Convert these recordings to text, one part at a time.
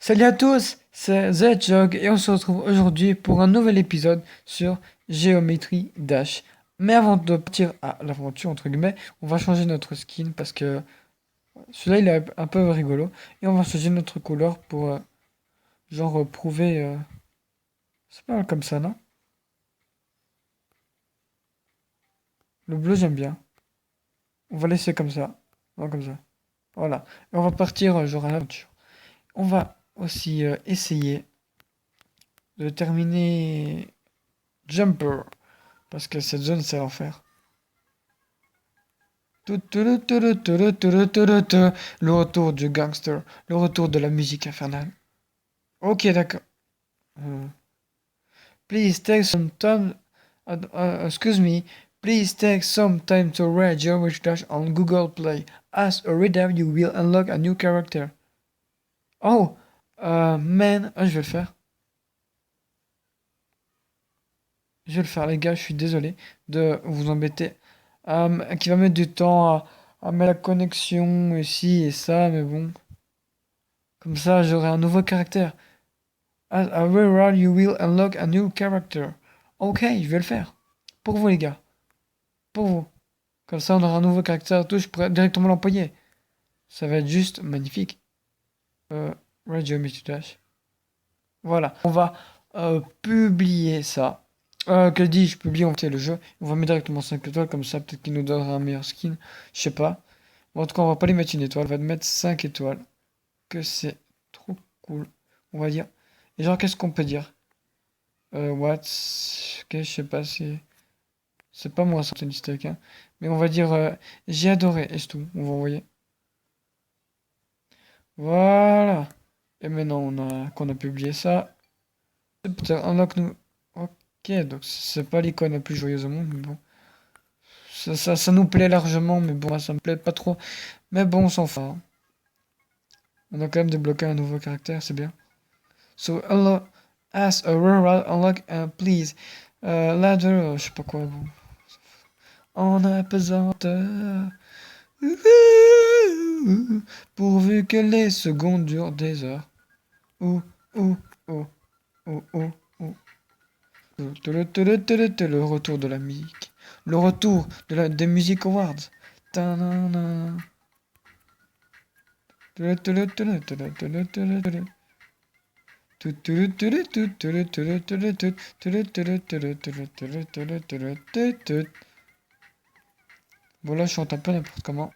Salut à tous, c'est ZJog et on se retrouve aujourd'hui pour un nouvel épisode sur Géométrie Dash. Mais avant de partir à l'aventure, entre guillemets, on va changer notre skin parce que celui-là il est un peu rigolo. Et on va changer notre couleur pour genre prouver. C'est pas mal comme ça, non? Le bleu j'aime bien. On va laisser comme ça. Non, comme ça. Voilà. Et on va partir genre à l'aventure. On va aussi essayer de terminer Jumper parce que cette zone c'est l'enfer. Le retour du gangster, le retour de la musique infernale. Ok, d'accord. Euh, Please take some time. Excuse me. Please take some time to read Geometry Dash on Google Play. As a reader, you will unlock a new character. Oh, man. Ah, je vais le faire. Je vais le faire, les gars. Je suis désolé de vous embêter. Qui va mettre du temps à mettre la connexion ici et ça, mais bon. Comme ça, j'aurai un nouveau caractère. As a reroll, you will unlock a new character. Ok, je vais le faire. Pour vous, les gars. Pour vous. Comme ça, on aura un nouveau caractère. Tout, je pourrai directement l'employer. Ça va être juste magnifique. Red Geometry Dash. Voilà. On va publier ça. Que dis-je? Publier, on fait le jeu. On va mettre directement 5 étoiles. Comme ça, peut-être qu'il nous donnera un meilleur skin. Je sais pas. Bon, en tout cas, on va pas lui mettre une étoile. On va mettre 5 étoiles. Que c'est trop cool. On va dire. Et genre, qu'est-ce qu'on peut dire? What? Ok, je sais pas si. C'est pas moi, c'est steak, hein. Mais on va dire j'ai adoré, et c'est tout. On va envoyer. Voilà. Et maintenant qu'on a publié ça. Peut-être unlock nous. Ok, donc c'est pas l'icône la plus joyeuse au monde, mais bon. Ça nous plaît largement, mais bon, moi, ça me plaît pas trop. Mais bon, on s'en fout, hein. On a quand même débloqué un nouveau caractère, c'est bien. So, unlock, as a rural, unlock, please. Ladder, je sais pas quoi, bon. En apesanteur. Pourvu que les secondes durent des heures. Ouh, ouh, ouh, ouh, ouh, ouh. Le retour de la musique. Le retour des Music Awards. Ta-na-na. Bon là je chante un peu n'importe comment.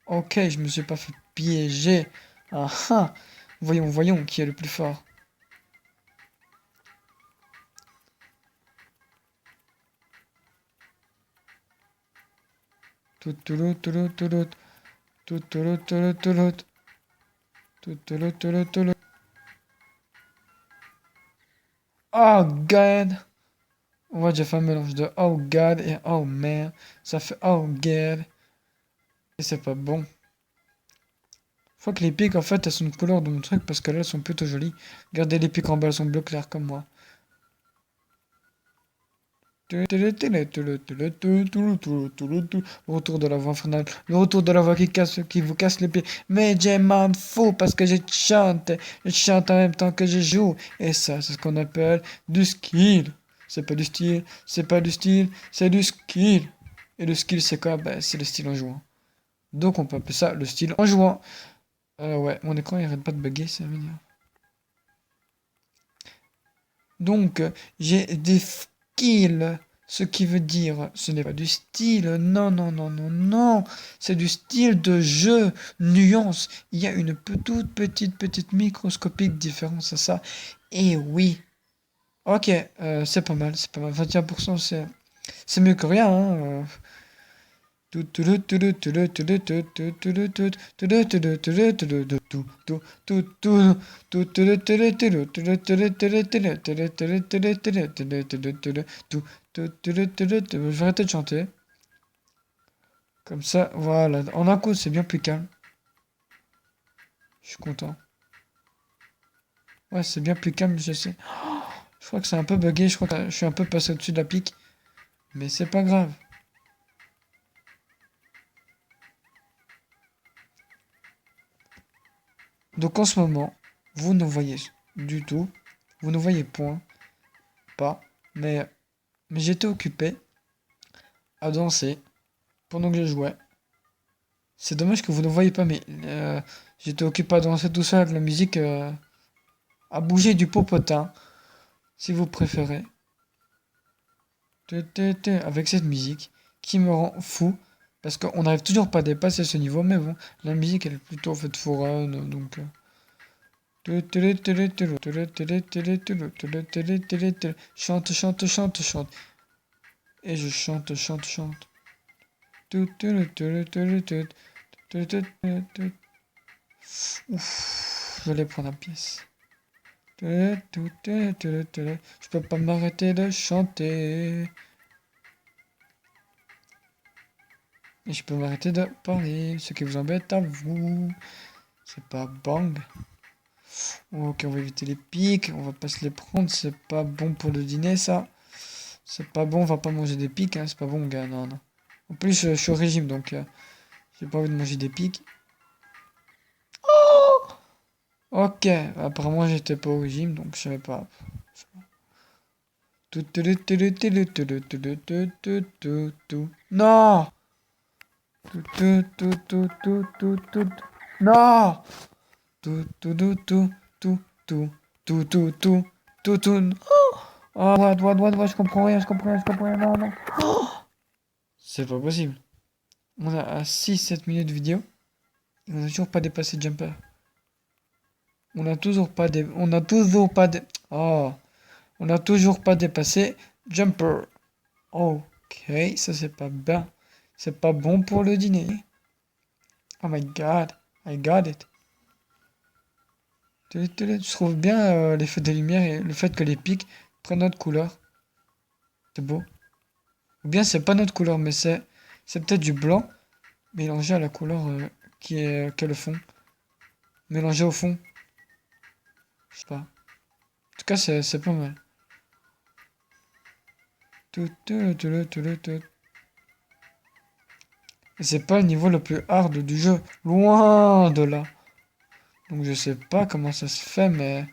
Ok, je me suis pas fait piéger. Ah ah. Voyons, voyons qui est le plus fort. Oh God. On voit déjà fait un mélange de oh God et oh man. Ça fait oh God. Et c'est pas bon. Je crois que les pics en fait elles sont de couleur de mon truc parce que là elles sont plutôt jolies. Regardez les pics en bas, elles sont bleu clair comme moi. Le retour de la voix infernale, le retour de la voix qui vous casse les pieds. Mais j'ai m'en fous parce que je chante en même temps que je joue. Et ça, c'est ce qu'on appelle du skill. C'est pas du style, c'est pas du style, c'est du skill. Et le skill, c'est quoi? Ben, c'est le style en jouant. Donc on peut appeler ça le style en jouant. Ouais, mon écran il arrête pas de bugger, c'est mignon. Donc, j'ai des skills. Ce qui veut dire, ce n'est pas du style. Non, non, non, non, non. C'est du style de jeu. Nuance. Il y a une toute petite microscopique différence à ça. Et oui. Ok, c'est pas mal, c'est pas mal. 21%, c'est mieux que rien, hein. Je vais arrêter de chanter. Comme ça, voilà. En un coup, c'est bien plus calme. Je suis content. Ouais, c'est bien plus calme, je sais. Je crois que c'est un peu bugué. Je crois que je suis un peu passé au-dessus de la pique. Mais c'est pas grave. Donc en ce moment, vous ne voyez du tout, vous ne voyez point, pas, mais, mais j'étais occupé à danser pendant que je jouais. C'est dommage que vous ne voyez pas, mais j'étais occupé à danser tout seul avec la musique, à bouger du popotin, si vous préférez. Avec cette musique qui me rend fou, parce qu'on n'arrive toujours pas à dépasser ce niveau, mais bon, la musique elle est plutôt faite for run, donc... Chante, chante, chante, chante. Et je chante, chante, chante. Ouf, je vais prendre la pièce. Je peux pas m'arrêter de chanter. Et je peux m'arrêter de parler. Ce qui vous embête à vous. C'est pas bang. Ok, on va éviter les pics. On va pas se les prendre. C'est pas bon pour le dîner, ça. C'est pas bon. On va pas manger des pics. Hein. C'est pas bon, gars. Non, non. En plus, je suis au régime, donc j'ai pas envie de manger des pics. Ok, apparemment j'étais pas au régime, donc je savais pas. Non! Non! Oh, je comprends rien, je comprends rien, je comprends rien, non, non. C'est pas possible. On a à 6-7 minutes de vidéo. Et on a toujours pas dépassé Jumper. On a toujours pas Oh. On a toujours pas dépassé Jumper. Ok, ça c'est pas bien. C'est pas bon pour le dîner. Oh my god, I got it. Je trouve bien l'effet des lumières et le fait que les pics prennent notre couleur. C'est beau. Ou bien c'est pas notre couleur, mais c'est peut-être du blanc mélangé à la couleur qu'est le fond. Mélangé au fond. Je sais pas. En tout cas, c'est pas mal. Et c'est pas le niveau le plus hard du jeu. Loin de là. Donc je sais pas comment ça se fait, mais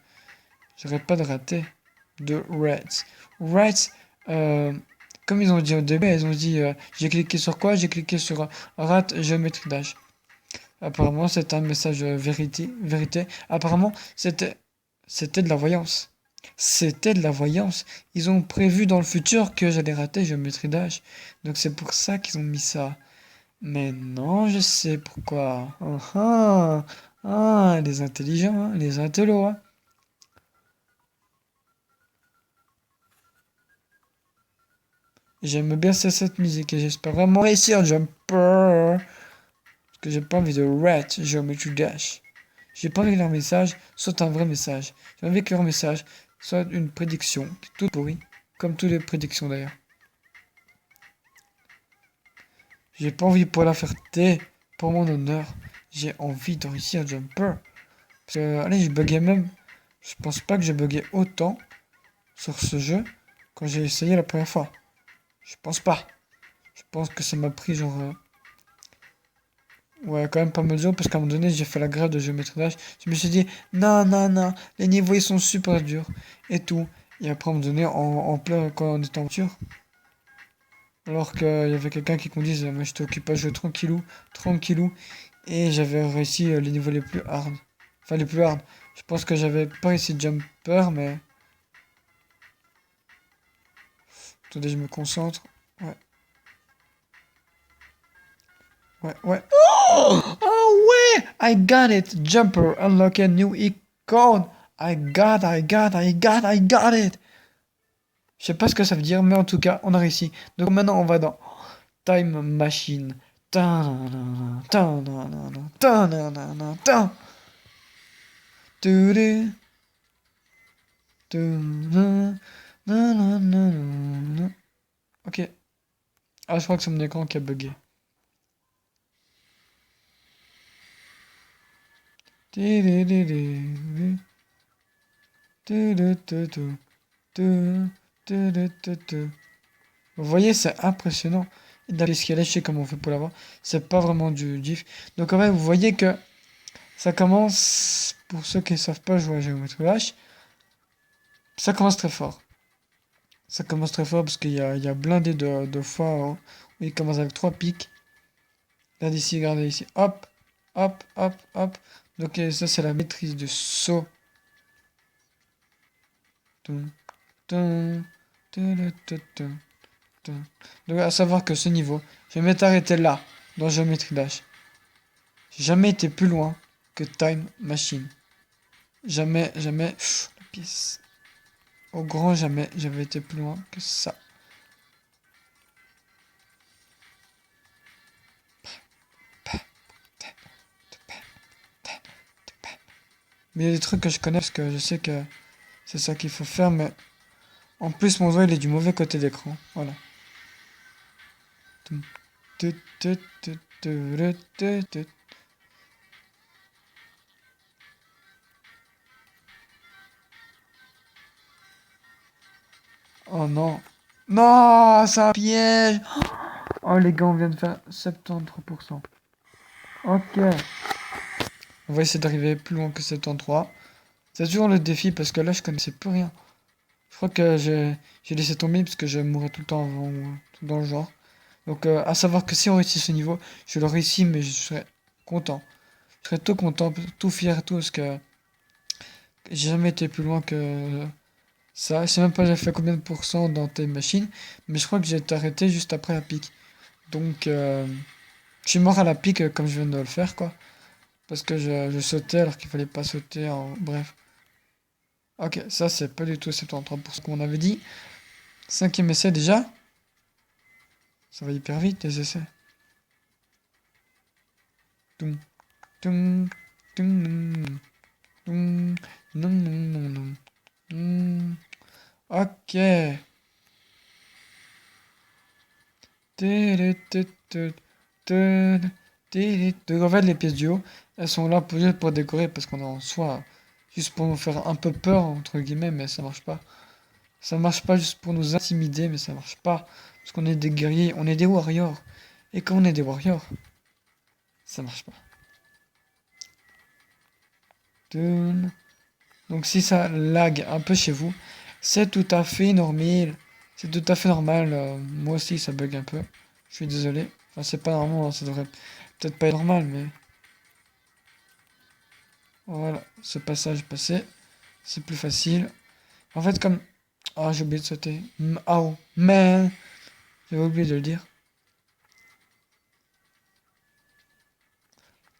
j'arrête pas de rater. De Rats. Rats, comme ils ont dit au début, ils ont dit j'ai cliqué sur quoi? J'ai cliqué sur rat géométrie d'âge. Apparemment, c'est un message vérité. Apparemment, c'était de la voyance. C'était de la voyance. Ils ont prévu dans le futur que j'allais rater géométrie d'âge. Donc c'est pour ça qu'ils ont mis ça. Mais non, je sais pourquoi. Les intelligents, hein, les intellos. Hein. J'aime bien cette musique et j'espère vraiment réussir Jumper. Parce que j'ai pas envie de rat Geometry Dash. J'ai pas envie que leur message soit un vrai message. J'ai envie que leur message soit une prédiction toute pourrie. Comme toutes les prédictions d'ailleurs. J'ai pas envie pour la fierté, pour mon honneur. J'ai envie de réussir Jumper. Parce que, allez, je buguais même. Je pense pas que j'ai bugué autant sur ce jeu quand j'ai essayé la première fois. Je pense pas. Je pense que ça m'a pris genre... ouais, quand même pas mal de jours parce qu'à un moment donné, j'ai fait la grève de géométrie d'âge. Je me suis dit, non, non, non, les niveaux ils sont super durs et tout. Et après, à un moment donné, en plein, quand on était en voiture, alors qu'il y avait quelqu'un qui conduisait, moi j'étais occupé à jouer tranquillou, tranquillou, et j'avais réussi les niveaux les plus hard. Enfin, les plus hard. Je pense que j'avais pas réussi Jumper, mais... Attendez, je me concentre. Ouais. Ouais, ouais. Oh ouais! I got it! Jumper, unlock a new icon! I got it! Je sais pas ce que ça veut dire, mais en tout cas, on a réussi. Donc maintenant, on va dans Time Machine. Ta-na-na-na, ta-na-na-na, ta-na-na-na, ta. Tu-du, tu-na, na-na-na-na-na. Ok. Ah, je crois que c'est mon écran qui a bugué. Ti-di-di-di-di. Tu-du-tu-tu. Tu-du-tu-tu. Vous voyez, c'est impressionnant. D'aller ce qu'il je sais comment on fait pour l'avoir. C'est pas vraiment du GIF. Donc en fait, vous voyez que ça commence pour ceux qui ne savent pas jouer à Geometry Dash, ça commence très fort. Ça commence très fort parce qu'il y a blindé de fois où il commence avec 3 pics. Regardez ici, regardez ici. Hop, hop, hop, hop. Donc ça c'est la maîtrise de saut. Tum, tum, tum, tum, tum, tum. Donc à savoir que ce niveau, je vais m'être arrêté là, dans Geometry Dash. J'ai jamais été plus loin que Time Machine. Jamais, jamais, la pièce. Au grand jamais, j'avais été plus loin que ça. Mais il y a des trucs que je connais parce que je sais que c'est ça qu'il faut faire, mais en plus mon doigt il est du mauvais côté d'écran. Voilà. Oh non. Non, c'est un piège. Oh les gars, on vient de faire 73%. Ok. On va essayer d'arriver plus loin que 73. C'est toujours le défi parce que là je connaissais plus rien. Je crois que j'ai laissé tomber parce que je mourrais tout le temps avant ou tout dans le genre. Donc à savoir que si on réussit ce niveau, je le réussis mais je serais content. Je serais tout content, tout fier, tout parce que j'ai jamais été plus loin que ça. Je sais même pas j'ai fait combien de pourcents dans tes machines, mais je crois que j'ai été arrêté juste après la pique. Donc je suis mort à la pique comme je viens de le faire quoi. Parce que je sautais alors qu'il fallait pas sauter en... Bref. Ok, ça c'est pas du tout 73% comme on avait dit. Cinquième essai déjà. Ça va hyper vite les essais. Toum, toum, toum, toum, non, non, non, non. Ok. Donc en fait les pièces du haut, elles sont là juste pour décorer parce qu'on est en soi juste pour nous faire un peu peur entre guillemets, mais ça marche pas. Ça marche pas juste pour nous intimider, mais ça marche pas. Parce qu'on est des guerriers, on est des warriors. Et quand on est des warriors, ça marche pas. Donc si ça lag un peu chez vous, c'est tout à fait normal. C'est tout à fait normal. Moi aussi ça bug un peu. Je suis désolé. Enfin c'est pas normal, hein, ça devrait peut-être pas être normal, mais... Voilà, ce passage passé. C'est plus facile. En fait comme... Ah j'ai oublié de sauter. Oh, mais... J'avais oublié de le dire.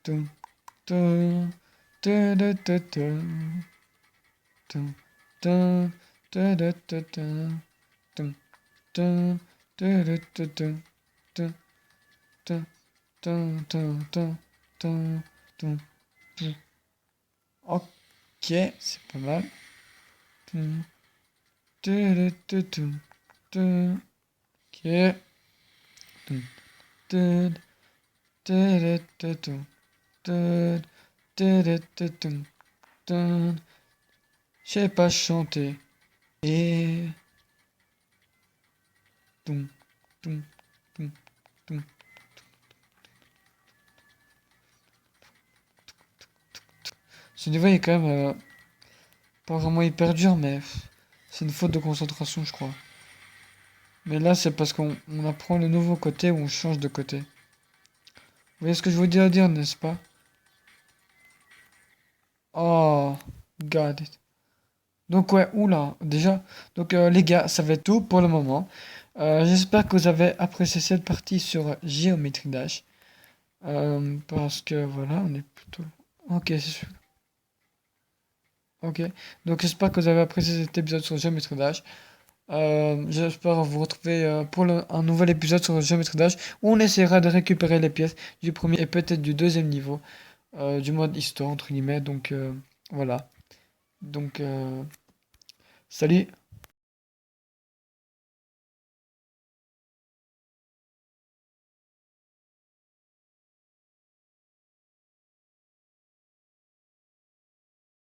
Tum, tum, tum, tum, tum, tum. Tum, tum, tum, tum, tum, tum, tum, tum, tum, tum, tum, tum, tum, tum, tum, tum, tum, tum, tum. Ok, c'est pas mal. Tum, tum, tum, tum, tum. Ok. Tum, tum, tum, tum, tum, tum, tum, tum, tum, tum. Je sais pas chanter. Et... Tum, tum, tum, tum. Ce niveau est quand même pas vraiment hyper dur, mais c'est une faute de concentration, je crois. Mais là, c'est parce qu'on apprend le nouveau côté ou on change de côté. Vous voyez ce que je veux dire, n'est-ce pas? Oh, got it. Donc ouais, oula, déjà. Donc les gars, ça va être tout pour le moment. J'espère que vous avez apprécié cette partie sur Geometry Dash. Parce que voilà, on est plutôt... Ok, c'est sûr. Ok, donc j'espère que vous avez apprécié cet épisode sur Geometry Dash. J'espère vous retrouver pour un nouvel épisode sur Geometry Dash où on essaiera de récupérer les pièces du premier et peut-être du deuxième niveau du mode histoire entre guillemets. Donc voilà. Donc salut.